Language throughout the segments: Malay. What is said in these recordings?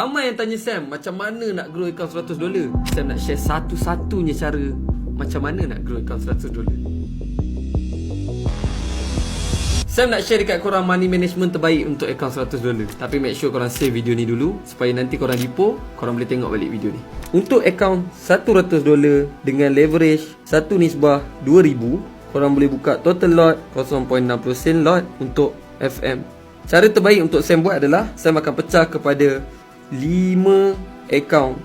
Ramai yang tanya Sam, macam mana nak grow account $100? Sam nak share satu-satunya cara macam mana nak grow account $100. Sam nak share dekat korang money management terbaik untuk account $100. Tapi make sure korang save video ni dulu, supaya nanti korang depo, korang boleh tengok balik video ni. Untuk account $100 dengan leverage 1:2000, korang boleh buka total lot 0.60 sen lot untuk FM. Cara terbaik untuk Sam buat adalah Sam akan pecah kepada 5 account.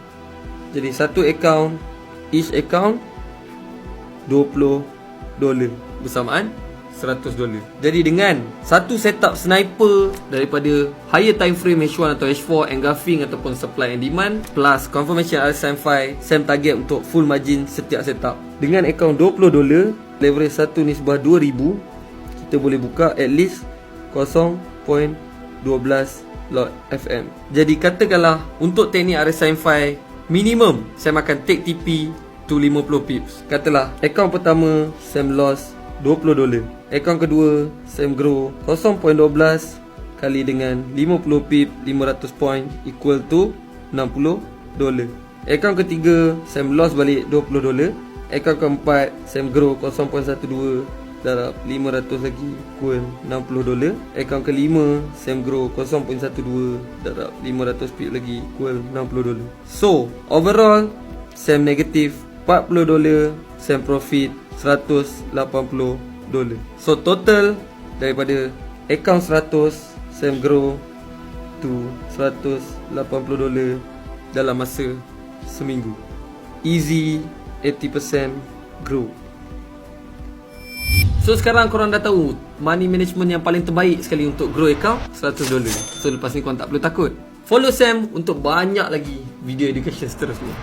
Jadi satu account, each account $20 bersamaan $100. Jadi dengan satu setup sniper daripada higher time frame H1 atau H4, engulfing ataupun supply and demand, plus confirmation RSM5, Sam target untuk full margin setiap setup. Dengan account $20, leverage 1:2000, kita boleh buka at least 0.12 lot FM. Jadi katakanlah untuk teknik RSM5, minimum Sam akan take TP to 50 pips. Katalah account pertama Sam loss $20, account kedua Sam grow 0.12 kali dengan 50 pip 500 point equal to $60. Account ketiga Sam loss balik $20, account keempat Sam grow 0.12 darab 500 lagi equal $60. Account kelima Sam grow 0.12 darab 500 pip lagi equal $60. So overall Sam negatif $40, Sam profit $180. So total daripada account 100 Sam grow to $180 dalam masa seminggu. Easy 80% grow. So sekarang korang dah tahu money management yang paling terbaik sekali untuk grow account $100. So lepas ni korang tak perlu takut. Follow Sam untuk banyak lagi video education seterusnya.